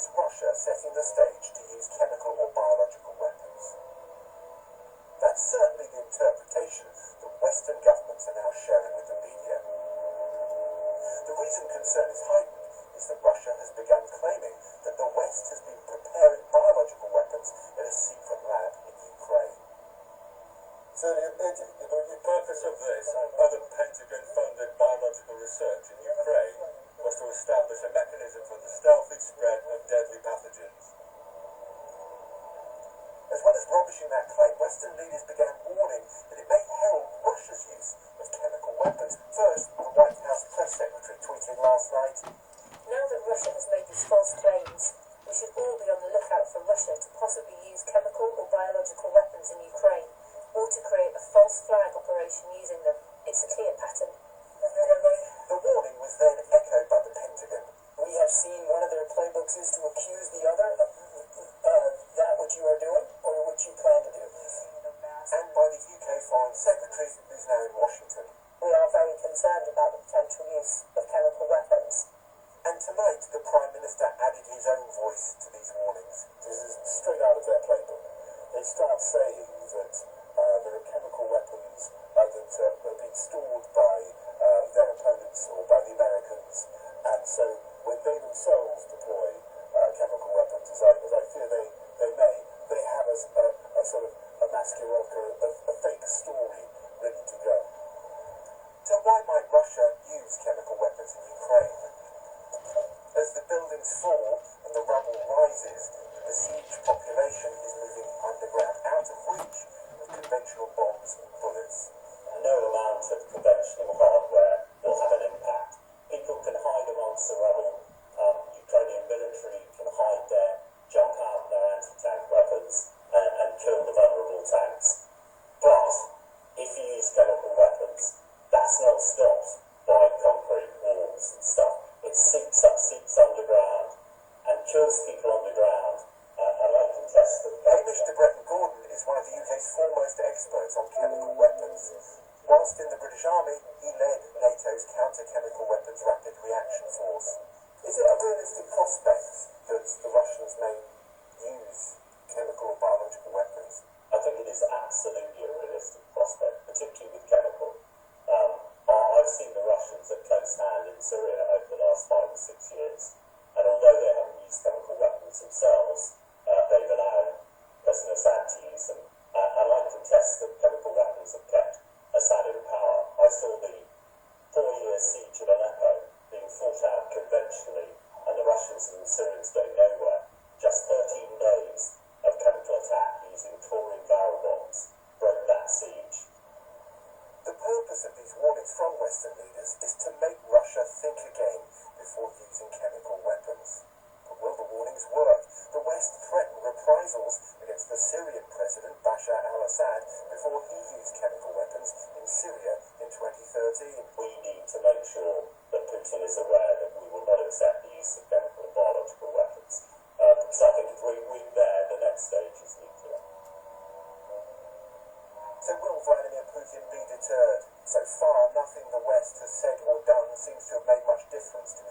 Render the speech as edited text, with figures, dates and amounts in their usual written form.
It's Russia setting the stage to use chemical or biological weapons. That's certainly the interpretation that Western governments are now sharing with the media. The reason concern is heightened is that Russia has begun claiming that the West has been preparing biological weapons in a secret lab in Ukraine. So the purpose of this and other Pentagon-funded biological research in Ukraine was to establish a mechanism for the stealthy spread of deadly pathogens. As well as rubbishing that claim, Western leaders began warning that it may herald Russia's use of chemical weapons. First, the White House press secretary tweeted last night, "Now that Russia has made these false claims, we should all be on the lookout for Russia to possibly use chemical or biological weapons in Ukraine, or to create a false flag operation using them. It's a clear pattern." The warning was then echoed by the Pentagon. "We have seen one of their playbooks is to accuse the other of that which you are doing or what you plan to do." And by the UK Foreign Secretary, who's now in Washington. "We are very concerned about the potential use of chemical weapons." And tonight, the Prime Minister added his own voice to these warnings. This is straight out of their playbook. They start saying that there are chemical weapons that have been stored by their opponents or by the Americans, and so when they themselves deploy chemical weapons, as I fear they may, they have a sort of a masquerade, a fake story ready to go. So why might Russia use chemical weapons in Ukraine? As the buildings fall and the rubble rises, the besieged population is moving underground, out of reach of conventional bombs and bullets. No amount of conventional hardware will have an impact. People can hide amongst the rubble. Ukrainian military can hide there, jump out their anti-tank weapons and kill the vulnerable tanks. But if you use chemical weapons, that's not stopped by concrete walls and stuff. It seeps underground and kills people underground. And I contest that. Hamish de Bretton-Gordon is one of the UK's foremost experts on chemical weapons. Whilst in the British Army, he led NATO's counter-chemical weapons rapid reaction force. Is it a realistic prospect that the Russians may use chemical or biological weapons? I think it is absolutely a realistic prospect, particularly with chemical. I've seen the Russians at close hand in Syria over the last 5 or 6 years, and although they haven't used chemical weapons themselves, they've allowed President Assad to use them. And I contest that chemical weapons have kept Assad in power. I saw the 4-year siege of Aleppo being fought out conventionally, and the Russians and the Syrians going nowhere. Just 13 days of chemical attack using chlorine barrel bombs broke that siege. The purpose of these warnings from Western leaders is to make Russia think again before using chemical weapons. But will the warnings work? The West threatened reprisals against the Syrian president Bashar al-Assad before he used chemical weapons in Syria in 2013. We need to make sure that Putin is aware that we will not accept the use of chemical and biological weapons. Because I think if we're there, the next stage is nuclear. So will Vladimir Putin be deterred? So far, nothing the West has said or done seems to have made much difference to